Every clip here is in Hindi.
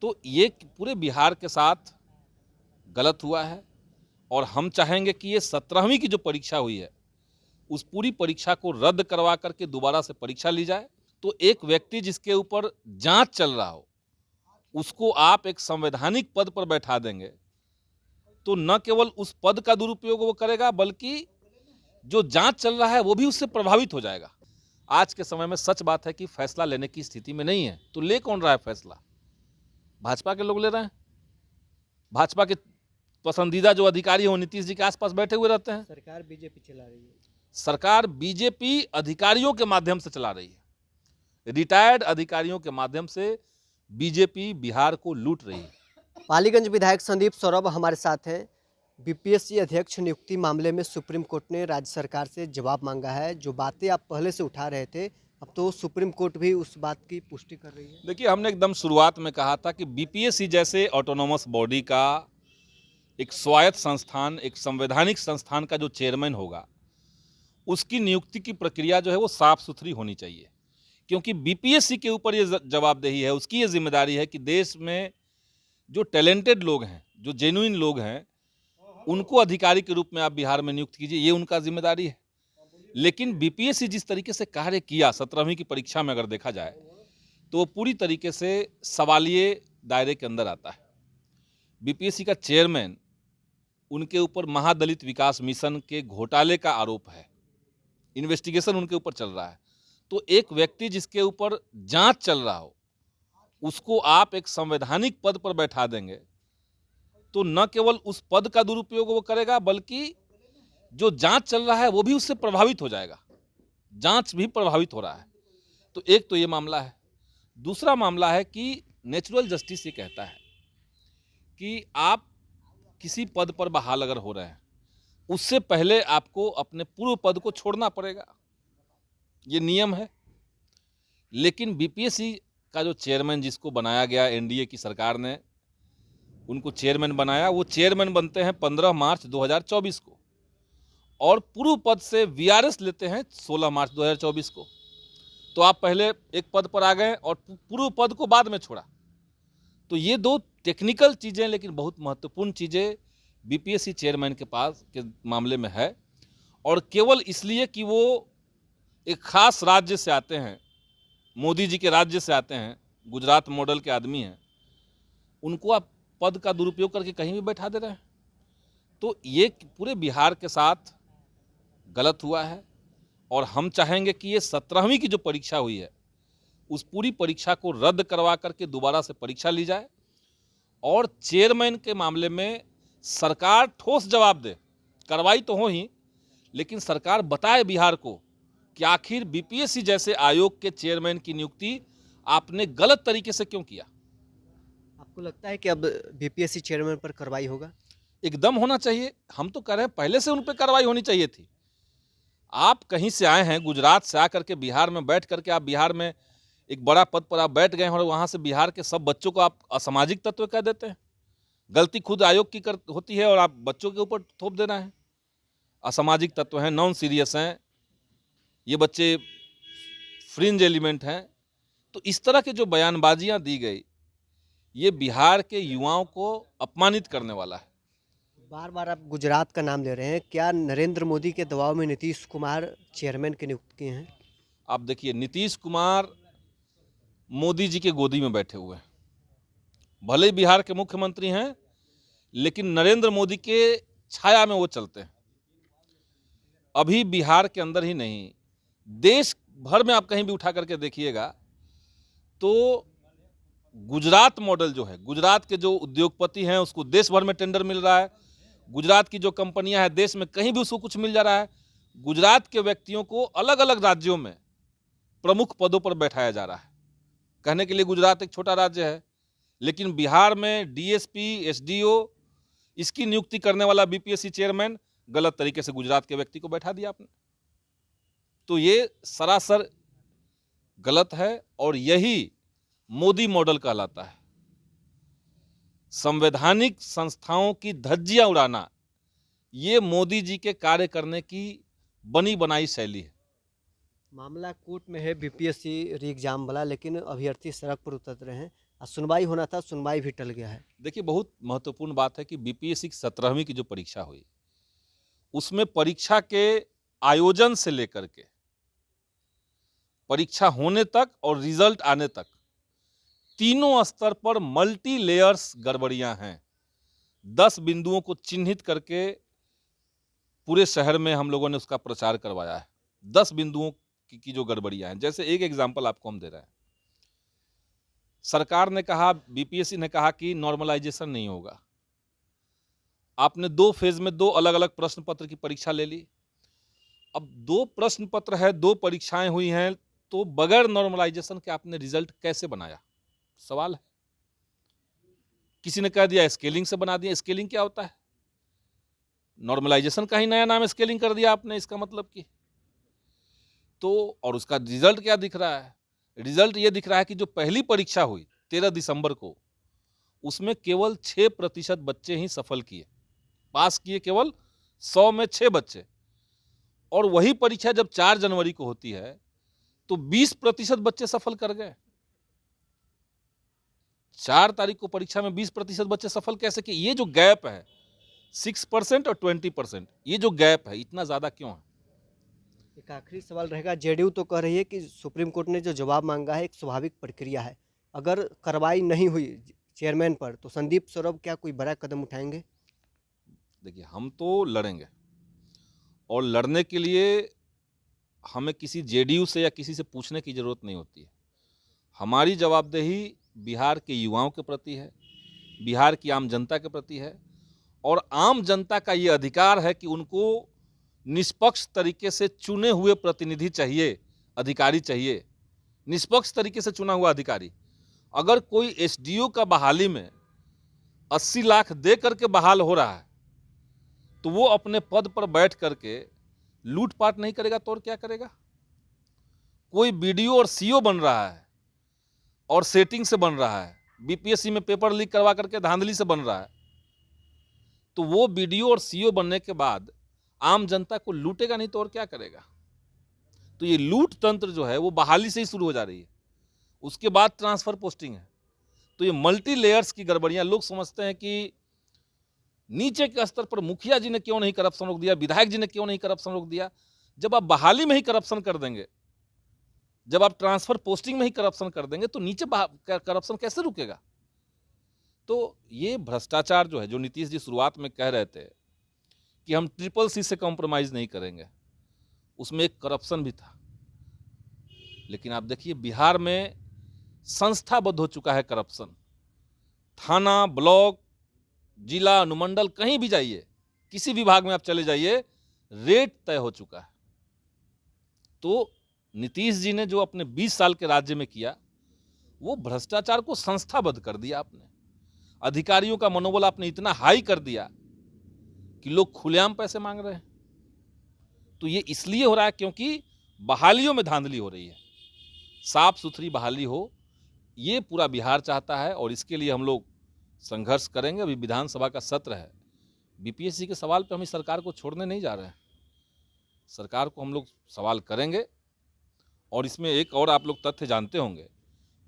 तो ये पूरे बिहार के साथ गलत हुआ है और हम चाहेंगे कि ये 17वीं की जो परीक्षा हुई है उस पूरी परीक्षा को रद्द करवा करके दोबारा से परीक्षा ली जाए। तो एक व्यक्ति जिसके ऊपर जांच चल रहा हो उसको आप एक संवैधानिक पद पर बैठा देंगे तो न केवल उस पद का दुरुपयोग वो करेगा बल्कि जो जांच चल रहा है वो भी उससे प्रभावित हो जाएगा। आज के समय में सच बात है कि फैसला लेने की स्थिति में नहीं है, तो ले कौन रहा है फैसला? भाजपा के लोग ले रहे हैं। भाजपा के पसंदीदा जो अधिकारी हैं वो नीतीश जी के आसपास बैठे हुए रहते हैं। सरकार बीजेपी चला रही है। सरकार बीजेपी अधिकारियों के माध्यम से चला रही है, रिटायर्ड अधिकारियों के माध्यम से बीजेपी बिहार को लूट रही है। पालीगंज विधायक संदीप सौरभ हमारे साथ हैं। बीपीएससी अध्यक्ष नियुक्ति मामले में सुप्रीम कोर्ट ने राज्य सरकार से जवाब मांगा है। जो बातें आप पहले से उठा रहे थे अब तो सुप्रीम कोर्ट भी उस बात की पुष्टि कर रही है। देखिए, हमने एकदम शुरुआत में कहा था कि बीपीएससी जैसे ऑटोनोमस बॉडी का एक स्वायत्त संस्थान, एक संवैधानिक संस्थान का जो चेयरमैन होगा उसकी नियुक्ति की प्रक्रिया जो है वो साफ सुथरी होनी चाहिए, क्योंकि बीपीएससी के ऊपर ये जवाबदेही है, उसकी ये जिम्मेदारी है कि देश में जो टैलेंटेड लोग हैं, जो जेन्युइन लोग हैं, उनको अधिकारी के रूप में आप बिहार में नियुक्त कीजिए, ये उनका जिम्मेदारी है। लेकिन बीपीएससी जिस तरीके से कार्य किया 17वीं की परीक्षा में अगर देखा जाए तो वो पूरी तरीके से सवालिये दायरे के अंदर आता है। बीपीएससी का चेयरमैन, उनके ऊपर महादलित विकास मिशन के घोटाले का आरोप है, इन्वेस्टिगेशन उनके ऊपर चल रहा है। तो एक व्यक्ति जिसके ऊपर जांच चल रहा हो उसको आप एक संवैधानिक पद पर बैठा देंगे तो न केवल उस पद का दुरुपयोग वो करेगा बल्कि जो जांच चल रहा है वो भी उससे प्रभावित हो जाएगा। जांच भी प्रभावित हो रहा है। तो एक तो ये मामला है। दूसरा मामला है कि नेचुरल जस्टिस ये कहता है कि आप किसी पद पर बहाल अगर हो रहे हैं उससे पहले आपको अपने पूर्व पद को छोड़ना पड़ेगा, ये नियम है। लेकिन बीपीएससी का जो चेयरमैन जिसको बनाया गया, एनडीए की सरकार ने उनको चेयरमैन बनाया, वो चेयरमैन बनते हैं 15 मार्च 2024 को और पूर्व पद से वीआरएस लेते हैं 16 मार्च 2024 को। तो आप पहले एक पद पर आ गए और पूर्व पद को बाद में छोड़ा। तो ये दो टेक्निकल चीज़ें लेकिन बहुत महत्वपूर्ण चीज़ें बीपीएससी चेयरमैन के पास के मामले में है। और केवल इसलिए कि वो एक खास राज्य से आते हैं, मोदी जी के राज्य से आते हैं, गुजरात मॉडल के आदमी हैं, उनको आप पद का दुरुपयोग करके कहीं भी बैठा दे रहे हैं। तो ये पूरे बिहार के साथ गलत हुआ है और हम चाहेंगे कि ये 17वीं की जो परीक्षा हुई है उस पूरी परीक्षा को रद्द करवा करके दोबारा से परीक्षा ली जाए और चेयरमैन के मामले में सरकार ठोस जवाब दे। कार्रवाई तो हो ही, लेकिन सरकार बताए बिहार को कि आखिर बीपीएससी जैसे आयोग के चेयरमैन की नियुक्ति आपने गलत तरीके से क्यों किया। आपको लगता है कि अब बीपीएससी चेयरमैन पर कार्रवाई होगा? एकदम होना चाहिए। हम तो कह रहे हैं पहले से उन पर कार्रवाई होनी चाहिए थी। आप कहीं से आए हैं, गुजरात से आकर के बिहार में बैठ करके आप बिहार में एक बड़ा पद पर आप बैठ गए हैं और वहाँ से बिहार के सब बच्चों को आप असामाजिक तत्व कह देते हैं। गलती खुद आयोग की होती है और आप बच्चों के ऊपर थोप देना है। असामाजिक तत्व हैं, नॉन सीरियस हैं, ये बच्चे फ्रिंज एलिमेंट हैं। तो इस तरह के जो बयानबाजियाँ दी गई ये बिहार के युवाओं को अपमानित करने वाला है। बार बार आप गुजरात का नाम ले रहे हैं, क्या नरेंद्र मोदी के दबाव में नीतीश कुमार चेयरमैन की नियुक्ति किए हैं? आप देखिए, नीतीश कुमार मोदी जी के गोदी में बैठे हुए हैं। भले ही बिहार के मुख्यमंत्री हैं लेकिन नरेंद्र मोदी के छाया में वो चलते हैं। अभी बिहार के अंदर ही नहीं, देश भर में आप कहीं भी उठा करके देखिएगा तो गुजरात मॉडल जो है, गुजरात के जो उद्योगपति हैं उसको देश भर में टेंडर मिल रहा है। गुजरात की जो कंपनियां हैं देश में कहीं भी उसको कुछ मिल जा रहा है। गुजरात के व्यक्तियों को अलग अलग राज्यों में प्रमुख पदों पर बैठाया जा रहा है। कहने के लिए गुजरात एक छोटा राज्य है, लेकिन बिहार में डीएसपी, एसडीओ इसकी नियुक्ति करने वाला बीपीएससी चेयरमैन गलत तरीके से गुजरात के व्यक्ति को बैठा दिया आपने। तो ये सरासर गलत है और यही मोदी मॉडल कहलाता है। संवैधानिक संस्थाओं की धज्जियां उड़ाना ये मोदी जी के कार्य करने की बनी बनाई शैली है। मामला कोर्ट में है बीपीएससी री एग्जाम वाला, लेकिन अभ्यर्थी सड़क पर उतर रहे हैं। सुनवाई होना था, सुनवाई भी टल गया है। देखिए, बहुत महत्वपूर्ण बात है कि बीपीएससी की 17वीं की जो परीक्षा हुई, उसमें परीक्षा के आयोजन से लेकर के परीक्षा होने तक और रिजल्ट आने तक तीनों स्तर पर मल्टी लेयर्स गड़बड़ियां हैं। 10 बिंदुओं को चिन्हित करके पूरे शहर में हम लोगों ने उसका प्रचार करवाया है। 10 बिंदुओं की जो गड़बड़ियां हैं, जैसे एक एग्जाम्पल आपको हम दे रहे हैं। सरकार ने कहा, बीपीएससी ने कहा कि नॉर्मलाइजेशन नहीं होगा। आपने 2 फेज में 2 अलग अलग प्रश्न पत्र की परीक्षा ले ली। अब 2 प्रश्न पत्र है, 2 परीक्षाएं हुई हैं, तो बगैर नॉर्मलाइजेशन के आपने रिजल्ट कैसे बनाया? सवाल है। किसी ने कह दिया स्केलिंग से बना दिया। स्केलिंग क्या होता है? नॉर्मलाइजेशन का ही नया नाम स्केलिंग कर दिया आपने, इसका मतलब कि तो। और उसका रिजल्ट क्या दिख रहा है? रिजल्ट ये दिख रहा है कि जो पहली परीक्षा हुई 13 दिसंबर को, उसमें केवल 6% बच्चे ही सफल किए, पास किए केवल 100 में 6 बच्चे। और वही परीक्षा जब 4 जनवरी को होती है तो 20% बच्चे सफल कर गए। 4 तारीख को परीक्षा में 20% बच्चे सफल कैसे किए? ये जो गैप है 6% और 20%, ये जो गैप है इतना ज्यादा क्यों है? एक आखिरी सवाल रहेगा, जेडीयू तो कह रही है कि सुप्रीम कोर्ट ने जो जवाब मांगा है एक स्वाभाविक प्रक्रिया है। अगर कार्रवाई नहीं हुई चेयरमैन पर तो संदीप सौरभ क्या कोई बड़ा कदम उठाएंगे? देखिए, हम तो लड़ेंगे और लड़ने के लिए हमें किसी जेडीयू से या किसी से पूछने की जरूरत नहीं होती है। हमारी जवाबदेही बिहार के युवाओं के प्रति है, बिहार की आम जनता के प्रति है। और आम जनता का ये अधिकार है कि उनको निष्पक्ष तरीके से चुने हुए प्रतिनिधि चाहिए, अधिकारी चाहिए, निष्पक्ष तरीके से चुना हुआ अधिकारी। अगर कोई एसडीओ का बहाली में 80 लाख दे करके बहाल हो रहा है तो वो अपने पद पर बैठ करके लूटपाट नहीं करेगा तो और क्या करेगा? कोई बीडीओ और सीओ बन रहा है और सेटिंग से बन रहा है, बीपीएससी में पेपर लीक करवा करके धांधली से बन रहा है, तो वो बीडीओ और सीओ बनने के बाद आम जनता को लूटेगा नहीं तो और क्या करेगा? तो ये लूट तंत्र जो है वो बहाली से ही शुरू हो जा रही है, उसके बाद ट्रांसफर पोस्टिंग है। तो ये मल्टी लेयर्स की गड़बड़ियां, लोग समझते हैं कि नीचे के स्तर पर मुखिया जी ने क्यों नहीं करप्शन रोक दिया, विधायक जी ने क्यों नहीं करप्शन रोक दिया। जब आप बहाली में ही करप्शन कर देंगे, जब आप ट्रांसफर पोस्टिंग में ही करप्शन कर देंगे तो नीचे करप्शन कैसे रुकेगा? तो ये भ्रष्टाचार जो है, जो नीतीश जी शुरुआत में कह रहे थे कि हम CCC से कॉम्प्रोमाइज नहीं करेंगे, उसमें एक करप्शन भी था। लेकिन आप देखिए बिहार में संस्थाबद्ध हो चुका है करप्शन। थाना, ब्लॉक, जिला, अनुमंडल, कहीं भी जाइए, किसी विभाग में आप चले जाइए, रेट तय हो चुका है। तो नीतीश जी ने जो अपने 20 साल के राज्य में किया, वो भ्रष्टाचार को संस्थाबद्ध कर दिया आपने। अधिकारियों का मनोबल आपने इतना हाई कर दिया कि लोग खुलेआम पैसे मांग रहे हैं। तो ये इसलिए हो रहा है क्योंकि बहालियों में धांधली हो रही है। साफ सुथरी बहाली हो, ये पूरा बिहार चाहता है और इसके लिए हम लोग संघर्ष करेंगे। अभी विधानसभा का सत्र है, बीपीएससी के सवाल पे हम इस सरकार को छोड़ने नहीं जा रहे हैं। सरकार को हम लोग सवाल करेंगे। और इसमें एक और आप लोग तथ्य जानते होंगे,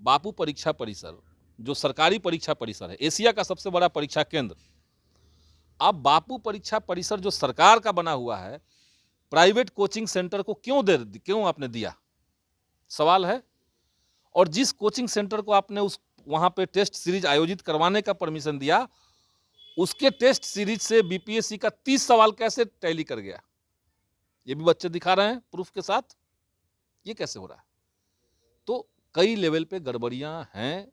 बापू परीक्षा परिसर जो सरकारी परीक्षा परिसर है, एशिया का सबसे बड़ा परीक्षा केंद्र, अब बापू परीक्षा परिसर जो सरकार का बना हुआ है, प्राइवेट कोचिंग सेंटर को क्यों आपने दिया? सवाल है। और जिस कोचिंग सेंटर को आपने उस वहां पे टेस्ट सीरीज आयोजित करवाने का परमिशन दिया, उसके टेस्ट सीरीज से बीपीएससी का 30 सवाल कैसे टैली कर गया? ये भी बच्चे दिखा रहे हैं प्रूफ के साथ। ये कैसे हो रहा है? तो कई लेवल पे गड़बड़ियां हैं,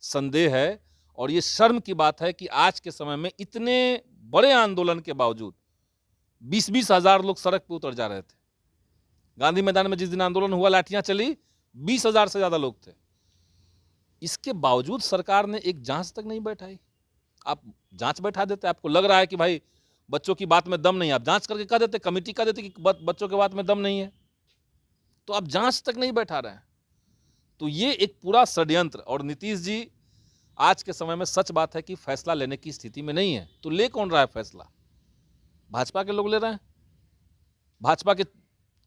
संदेह है। और ये शर्म की बात है कि आज के समय में इतने बड़े आंदोलन के बावजूद 20-20 हजार लोग सड़क पे उतर जा रहे थे। गांधी मैदान में जिस दिन आंदोलन हुआ, लाठियां चली, 20 हजार से ज्यादा लोग थे। इसके बावजूद सरकार ने एक जांच तक नहीं बैठाई। आप जांच बैठा देते, आपको लग रहा है कि भाई बच्चों की बात में दम नहीं, आप जांच करके कह देते, कमेटी कह देते कि बच्चों की बात में दम नहीं है, तो आप जांच तक नहीं बैठा रहे हैं। तो ये एक पूरा षड्यंत्र। और नीतीश जी आज के समय में सच बात है कि फैसला लेने की स्थिति में नहीं है। तो ले कौन रहा है फैसला? भाजपा के लोग ले रहे हैं। भाजपा के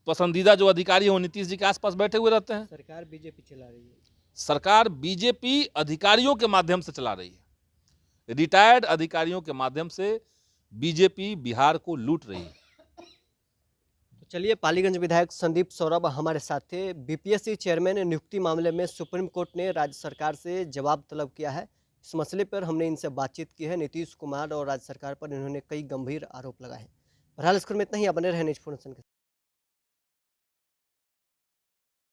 पसंदीदा जो अधिकारी हो नीतीश जी के आसपास बैठे हुए रहते हैं। सरकार बीजेपी चला रही है। सरकार बीजेपी अधिकारियों के माध्यम से चला रही है। रिटायर्ड अधिकारियों के माध्यम से बीजेपी बिहार को लूट रही है। तो चलिए, पालीगंज विधायक संदीप सौरभ हमारे साथ थे। बीपीएससी चेयरमैन नियुक्ति मामले में सुप्रीम कोर्ट ने राज्य सरकार से जवाब तलब किया है। इस मसले पर हमने इनसे बातचीत की है। नीतीश कुमार और राज्य सरकार पर इन्होंने कई गंभीर आरोप लगाए हैं। बहरहाल, इस क्रम में इतना ही। आप बने रहे न्यूज़ 4 नेशन के साथ।